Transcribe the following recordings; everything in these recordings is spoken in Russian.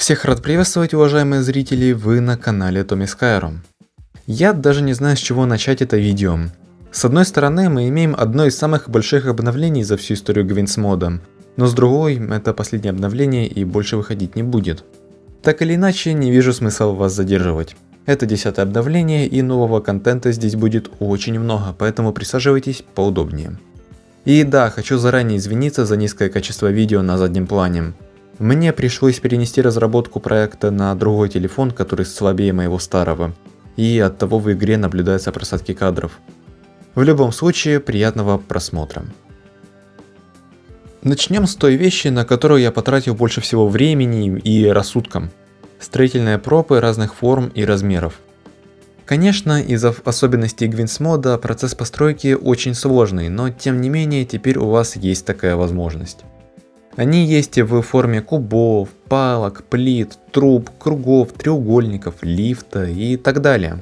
Всех рад приветствовать, уважаемые зрители, вы на канале Tommy Skyrim. Я даже не знаю, с чего начать это видео. С одной стороны, мы имеем одно из самых больших обновлений за всю историю Gwyn's, но с другой, это последнее обновление и больше выходить не будет. Так или иначе, не вижу смысла вас задерживать. Это 10-е обновление и нового контента здесь будет очень много, поэтому присаживайтесь поудобнее. И да, хочу заранее извиниться за низкое качество видео на заднем плане. Мне пришлось перенести разработку проекта на другой телефон, который слабее моего старого, и оттого в игре наблюдаются просадки кадров. В любом случае, приятного просмотра. Начнем с той вещи, на которую я потратил больше всего времени и рассудка. Строительные пропы разных форм и размеров. Конечно, из-за особенностей Gwyn's процесс постройки очень сложный, но тем не менее теперь у вас есть такая возможность. Они есть в форме кубов, палок, плит, труб, кругов, треугольников, лифта и так далее.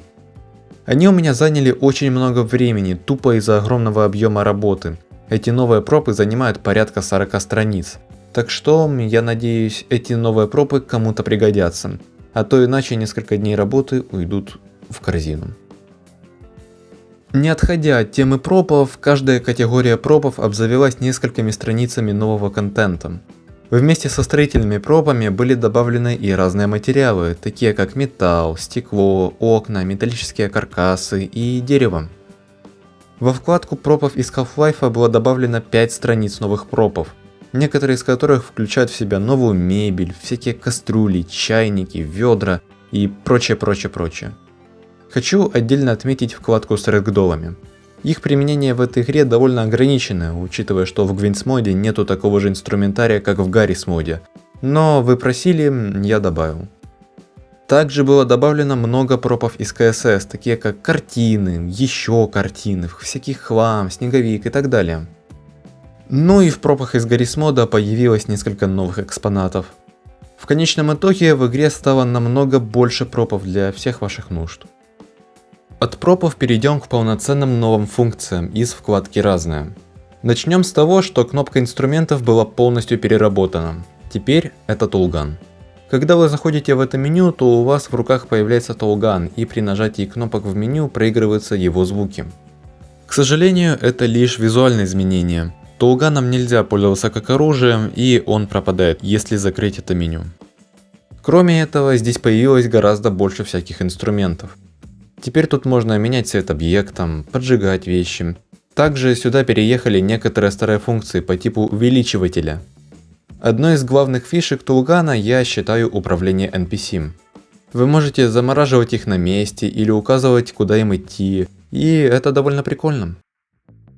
Они у меня заняли очень много времени, тупо из-за огромного объема работы. Эти новые пропы занимают порядка 40 страниц. Так что, я надеюсь, эти новые пропы кому-то пригодятся, а то иначе несколько дней работы уйдут в корзину. Не отходя от темы пропов, каждая категория пропов обзавелась несколькими страницами нового контента. Вместе со строительными пропами были добавлены и разные материалы, такие как металл, стекло, окна, металлические каркасы и дерево. Во вкладку пропов из Half-Life было добавлено 5 страниц новых пропов, некоторые из которых включают в себя новую мебель, всякие кастрюли, чайники, ведра и прочее. Хочу отдельно отметить вкладку с рэгдоллами. Их применение в этой игре довольно ограничено, учитывая, что в Gwyn's нету такого же инструментария, как в Garry's моде. Но вы просили, я добавил. Также было добавлено много пропов из КСС, такие как картины, еще картины, всякий хлам, снеговик и так далее. Ну и в пропах из Garry's появилось несколько новых экспонатов. В конечном итоге в игре стало намного больше пропов для всех ваших нужд. От пропов перейдем к полноценным новым функциям из вкладки «Разное». Начнем с того, что кнопка инструментов была полностью переработана. Теперь это тулган. Когда вы заходите в это меню, то у вас в руках появляется тулган, и при нажатии кнопок в меню проигрываются его звуки. К сожалению, это лишь визуальное изменение. Тулганом нельзя пользоваться как оружием, и он пропадает, если закрыть это меню. Кроме этого, здесь появилось гораздо больше всяких инструментов. Теперь тут можно менять цвет объектам, поджигать вещи. Также сюда переехали некоторые старые функции по типу увеличивателя. Одной из главных фишек тулгана я считаю управление NPC. Вы можете замораживать их на месте или указывать, куда им идти, и это довольно прикольно.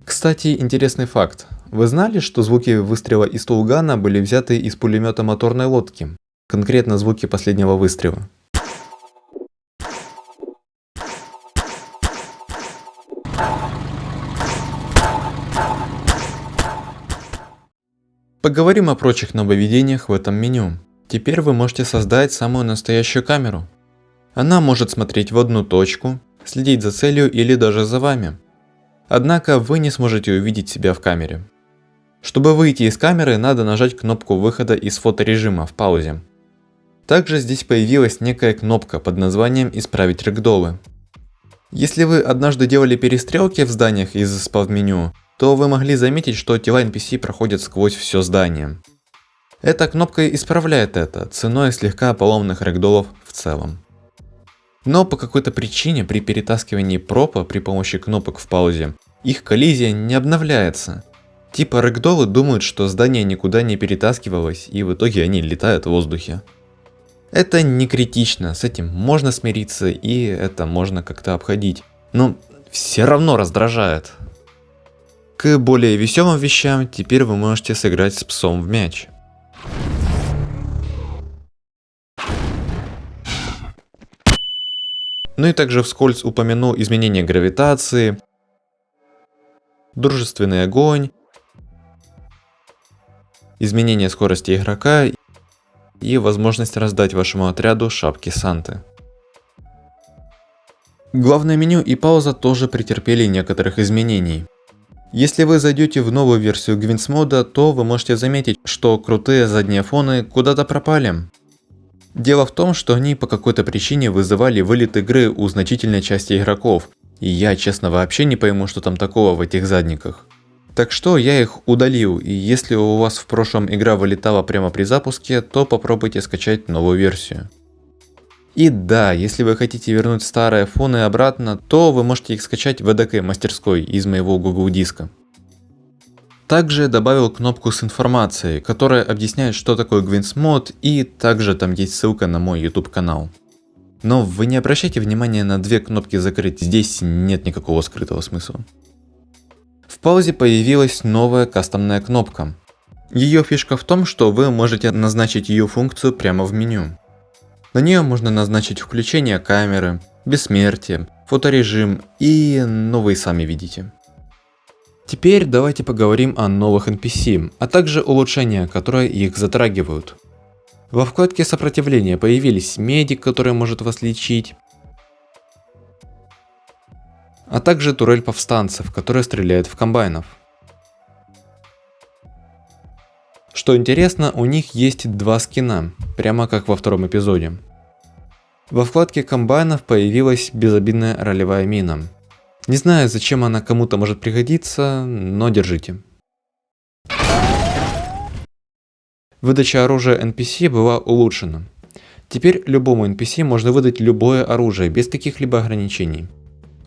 Кстати, интересный факт. Вы знали, что звуки выстрела из тулгана были взяты из пулемета моторной лодки? Конкретно звуки последнего выстрела. Поговорим о прочих нововведениях в этом меню. Теперь вы можете создать самую настоящую камеру. Она может смотреть в одну точку, следить за целью или даже за вами. Однако вы не сможете увидеть себя в камере. Чтобы выйти из камеры, надо нажать кнопку выхода из фоторежима в паузе. Также здесь появилась некая кнопка под названием «Исправить рэгдоллы». Если вы однажды делали перестрелки в зданиях из спавн-меню, то вы могли заметить, что тела NPC проходят сквозь все здание. Эта кнопка исправляет это, ценой слегка поломанных рэгдоллов в целом. Но по какой-то причине при перетаскивании пропа при помощи кнопок в паузе, их коллизия не обновляется. Типа рэгдоллы думают, что здание никуда не перетаскивалось, и в итоге они летают в воздухе. Это не критично, с этим можно смириться, и это можно как-то обходить. Но все равно раздражает. К более веселым вещам теперь вы можете сыграть с псом в мяч. Ну и также вскользь упомяну изменение гравитации, дружественный огонь, изменение скорости игрока и возможность раздать вашему отряду шапки Санты. Главное меню и пауза тоже претерпели некоторых изменений. Если вы зайдете в новую версию Gwyn's, то вы можете заметить, что крутые задние фоны куда-то пропали. Дело в том, что они по какой-то причине вызывали вылет игры у значительной части игроков, и я, честно, вообще не пойму, что там такого в этих задниках. Так что я их удалил, и если у вас в прошлом игра вылетала прямо при запуске, то попробуйте скачать новую версию. И да, если вы хотите вернуть старые фоны обратно, то вы можете их скачать в эдакой мастерской из моего Google диска. Также добавил кнопку с информацией, которая объясняет, что такое GWinsMod, и также там есть ссылка на мой YouTube канал. Но вы не обращайте внимания на две кнопки закрыть, здесь нет никакого скрытого смысла. В паузе появилась новая кастомная кнопка. Ее фишка в том, что вы можете назначить ее функцию прямо в меню. На нее можно назначить включение камеры, бессмертие, фоторежим и вы сами видите. Теперь давайте поговорим о новых NPC, а также улучшения, которые их затрагивают. Во вкладке сопротивления появились медик, который может вас лечить, а также турель повстанцев, которая стреляет в комбайнов. Что интересно, у них есть два скина, прямо как во втором эпизоде. Во вкладке комбайнов появилась безобидная ролевая мина. Не знаю, зачем она кому-то может пригодиться, но держите. Выдача оружия NPC была улучшена. Теперь любому NPC можно выдать любое оружие, без каких-либо ограничений.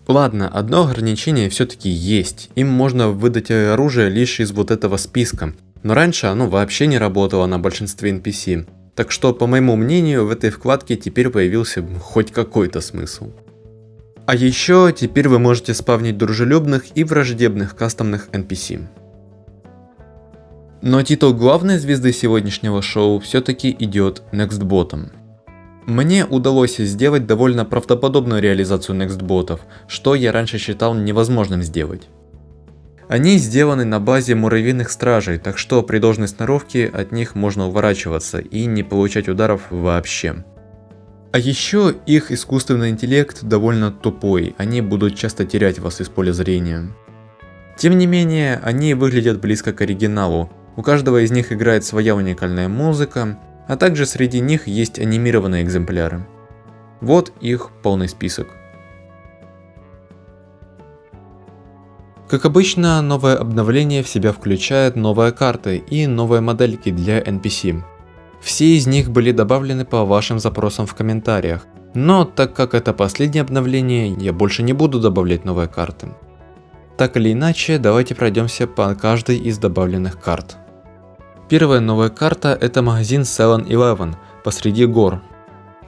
Ладно, одно ограничение все-таки есть, им можно выдать оружие лишь из вот этого списка, но раньше оно вообще не работало на большинстве NPC, так что, по моему мнению, в этой вкладке теперь появился хоть какой-то смысл. А еще теперь вы можете спавнить дружелюбных и враждебных кастомных NPC. Но титул главной звезды сегодняшнего шоу все-таки идет Nextbot'ам. Мне удалось сделать довольно правдоподобную реализацию Nextbot'ов, что я раньше считал невозможным сделать. Они сделаны на базе муравьиных стражей, так что при должной сноровке от них можно уворачиваться и не получать ударов вообще. А еще их искусственный интеллект довольно тупой, они будут часто терять вас из поля зрения. Тем не менее, они выглядят близко к оригиналу, у каждого из них играет своя уникальная музыка, а также среди них есть анимированные экземпляры. Вот их полный список. Как обычно, новое обновление в себя включает новые карты и новые модельки для NPC. Все из них были добавлены по вашим запросам в комментариях, но так как это последнее обновление, я больше не буду добавлять новые карты. Так или иначе, давайте пройдемся по каждой из добавленных карт. Первая новая карта — это магазин 7-Eleven посреди гор.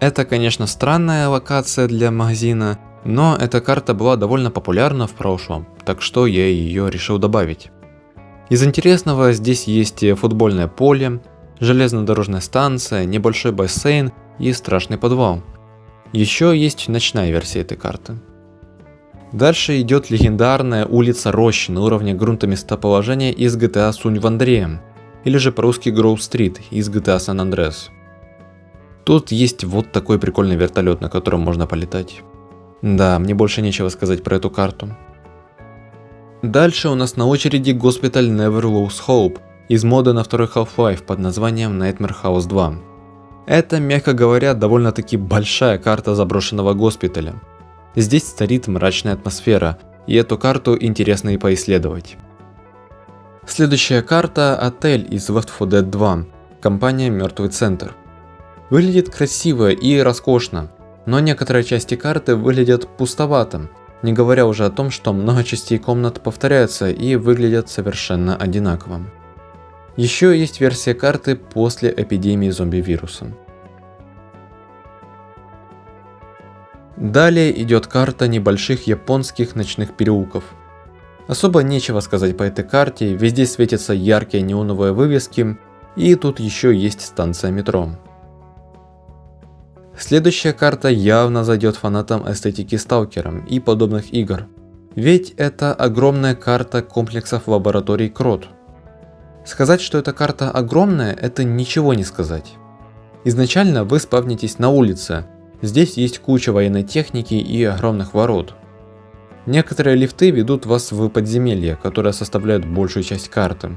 Это, конечно, странная локация для магазина, но эта карта была довольно популярна в прошлом, так что я ее решил добавить. Из интересного здесь есть футбольное поле, железнодорожная станция, небольшой бассейн и страшный подвал. Еще есть ночная версия этой карты. Дальше идет легендарная улица Рощи на уровне грунтоместоположения из GTA Сунь в Андреем, или же по-русски Гроув-стрит из GTA San Andreas. Тут есть вот такой прикольный вертолет, на котором можно полетать. Да, мне больше нечего сказать про эту карту. Дальше у нас на очереди госпиталь Never Lose Hope из мода на второй Half-Life под названием Nightmare House 2. Это, мягко говоря, довольно-таки большая карта заброшенного госпиталя. Здесь царит мрачная атмосфера, и эту карту интересно и поисследовать. Следующая карта — отель из Left 4 Dead 2, компания Мертвый Центр. Выглядит красиво и роскошно, но некоторые части карты выглядят пустовато, не говоря уже о том, что много частей комнат повторяются и выглядят совершенно одинаково. Еще есть версия карты после эпидемии зомби-вируса. Далее идет карта небольших японских ночных переулков. Особо нечего сказать по этой карте, везде светятся яркие неоновые вывески, и тут еще есть станция метро. Следующая карта явно зайдет фанатам эстетики сталкера и подобных игр, ведь это огромная карта комплексов лабораторий Крот. Сказать, что эта карта огромная, это ничего не сказать. Изначально вы спавнитесь на улице, здесь есть куча военной техники и огромных ворот. Некоторые лифты ведут вас в подземелья, которые составляют большую часть карты.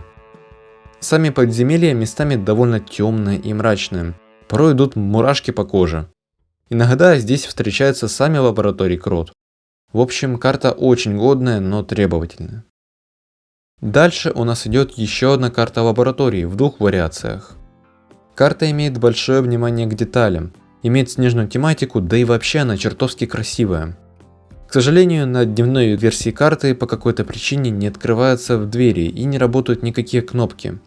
Сами подземелья местами довольно темные и мрачные, порой идут мурашки по коже. Иногда здесь встречаются сами лаборатории Крот. В общем, карта очень годная, но требовательная. Дальше у нас идет еще одна карта лаборатории в двух вариациях. Карта имеет большое внимание к деталям, имеет снежную тематику, да и вообще она чертовски красивая. К сожалению, на дневной версии карты по какой-то причине не открываются двери и не работают никакие кнопки.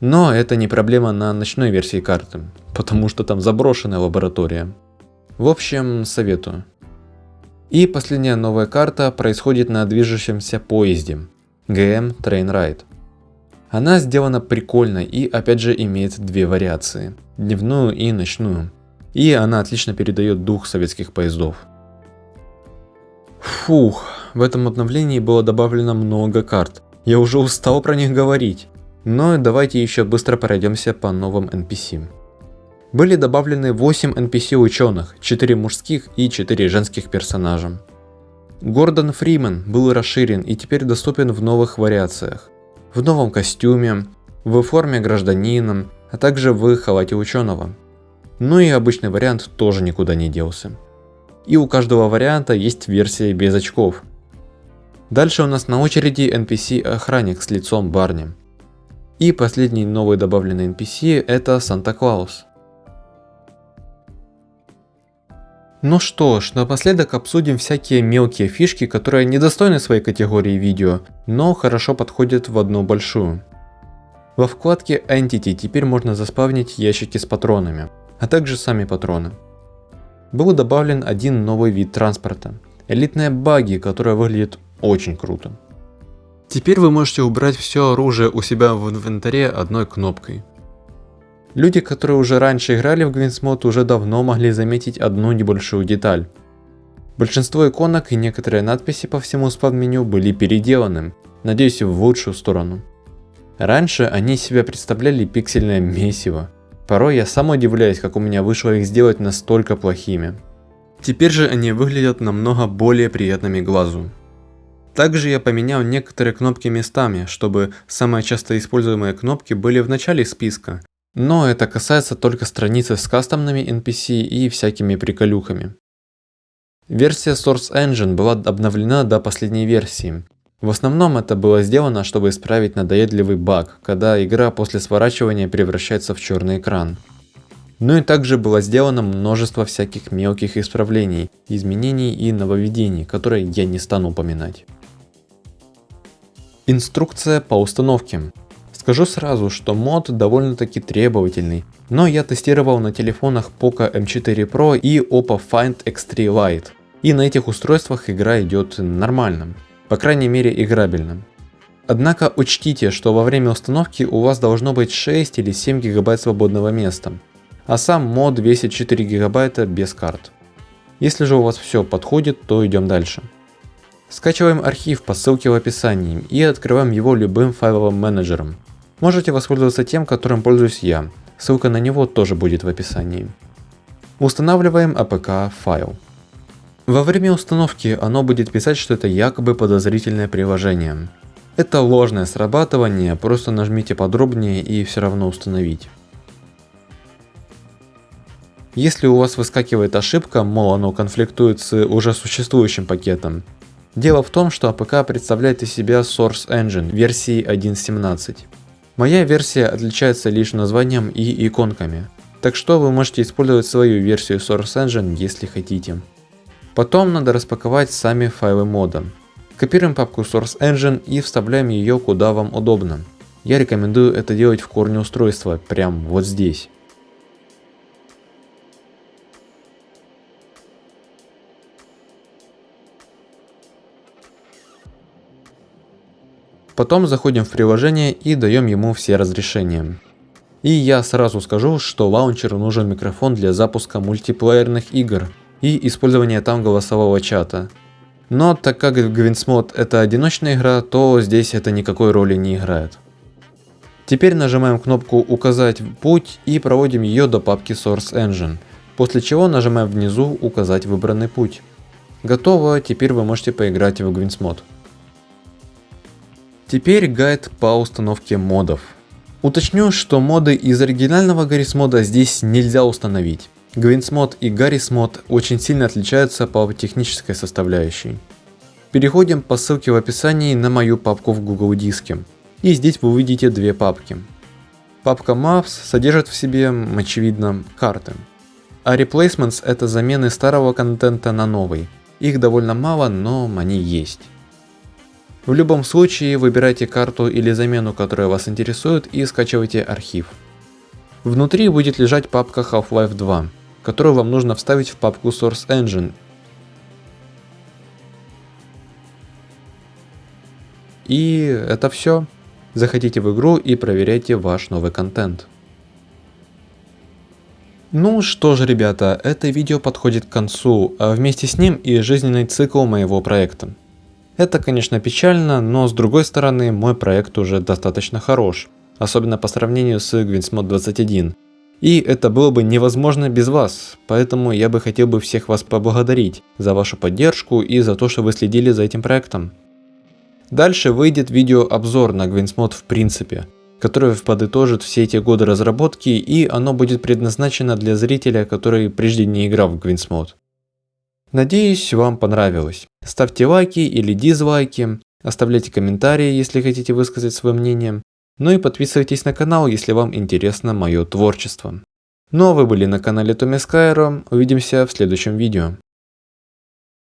Но это не проблема на ночной версии карты, потому что там заброшенная лаборатория. В общем, советую. И последняя новая карта происходит на движущемся поезде GM Train Ride. Она сделана прикольно и опять же имеет две вариации, дневную и ночную. И она отлично передает дух советских поездов. Фух, в этом обновлении было добавлено много карт, я уже устал про них говорить. Но давайте еще быстро пройдемся по новым NPC. Были добавлены 8 NPC ученых, 4 мужских и 4 женских персонажа. Гордон Фриман был расширен и теперь доступен в новых вариациях. В новом костюме, в форме гражданина, а также в халате ученого. Ну и обычный вариант тоже никуда не делся. И у каждого варианта есть версия без очков. Дальше у нас на очереди NPC-охранник с лицом Барни. И последний новый добавленный NPC это Санта-Клаус. Ну что ж, напоследок обсудим всякие мелкие фишки, которые недостойны своей категории видео, но хорошо подходят в одну большую. Во вкладке Entity теперь можно заспавнить ящики с патронами, а также сами патроны. Был добавлен один новый вид транспорта – элитные багги, которая выглядит очень круто. Теперь вы можете убрать все оружие у себя в инвентаре одной кнопкой. Люди, которые уже раньше играли в Gwinsmod, уже давно могли заметить одну небольшую деталь. Большинство иконок и некоторые надписи по всему спавн-меню были переделаны, надеюсь, в лучшую сторону. Раньше они из себя представляли пиксельное месиво. Порой я сам удивляюсь, как у меня вышло их сделать настолько плохими. Теперь же они выглядят намного более приятными глазу. Также я поменял некоторые кнопки местами, чтобы самые часто используемые кнопки были в начале списка, но это касается только страницы с кастомными NPC и всякими приколюхами. Версия Source Engine была обновлена до последней версии. В основном это было сделано, чтобы исправить надоедливый баг, когда игра после сворачивания превращается в черный экран. Ну и также было сделано множество всяких мелких исправлений, изменений и нововведений, которые я не стану упоминать. Инструкция по установке. Скажу сразу, что мод довольно-таки требовательный, но я тестировал на телефонах Poco M4 Pro и Oppo Find X3 Lite, и на этих устройствах игра идет нормально, по крайней мере играбельно. Однако учтите, что во время установки у вас должно быть 6 или 7 гигабайт свободного места, а сам мод весит 4 гигабайта без карт. Если же у вас все подходит, то идем дальше. Скачиваем архив по ссылке в описании и открываем его любым файловым менеджером. Можете воспользоваться тем, которым пользуюсь я, ссылка на него тоже будет в описании. Устанавливаем APK файл. Во время установки оно будет писать, что это якобы подозрительное приложение. Это ложное срабатывание, просто нажмите подробнее и все равно установить. Если у вас выскакивает ошибка, мол оно конфликтует с уже существующим пакетом, дело в том, что APK представляет из себя Source Engine версии 1.17. Моя версия отличается лишь названием и иконками, так что вы можете использовать свою версию Source Engine, если хотите. Потом надо распаковать сами файлы мода. Копируем папку Source Engine и вставляем ее куда вам удобно. Я рекомендую это делать в корне устройства, прям вот здесь. Потом заходим в приложение и даем ему все разрешения. И я сразу скажу, что лаунчеру нужен микрофон для запуска мультиплеерных игр и использования там голосового чата. Но так как Gwinsmod это одиночная игра, то здесь это никакой роли не играет. Теперь нажимаем кнопку «Указать путь» и проводим ее до папки Source Engine, после чего нажимаем внизу «Указать выбранный путь». Готово, теперь вы можете поиграть в Gwinsmod. Теперь гайд по установке модов. Уточню, что моды из оригинального Garry's Mod здесь нельзя установить. Gwyn's Mod и Garry's Mod очень сильно отличаются по технической составляющей. Переходим по ссылке в описании на мою папку в Google Диске. И здесь вы увидите две папки. Папка Maps содержит в себе, очевидно, карты. А Replacements — это замены старого контента на новый. Их довольно мало, но они есть. В любом случае выбирайте карту или замену, которая вас интересует, и скачивайте архив. Внутри будет лежать папка Half-Life 2, которую вам нужно вставить в папку Source Engine. И это все. Заходите в игру и проверяйте ваш новый контент. Ну что ж, ребята, это видео подходит к концу, а вместе с ним и жизненный цикл моего проекта. Это, конечно, печально, но с другой стороны, мой проект уже достаточно хорош, особенно по сравнению с Gwyn's Mod 21. И это было бы невозможно без вас, поэтому я бы хотел бы всех вас поблагодарить за вашу поддержку и за то, что вы следили за этим проектом. Дальше выйдет видеообзор на Gwyn's Mod в принципе, который подытожит все эти годы разработки, и оно будет предназначено для зрителя, который прежде не играл в Gwyn's Mod. Надеюсь, вам понравилось. Ставьте лайки или дизлайки, оставляйте комментарии, если хотите высказать свое мнение, ну и подписывайтесь на канал, если вам интересно мое творчество. Ну а вы были на канале Tommy Skyro, увидимся в следующем видео.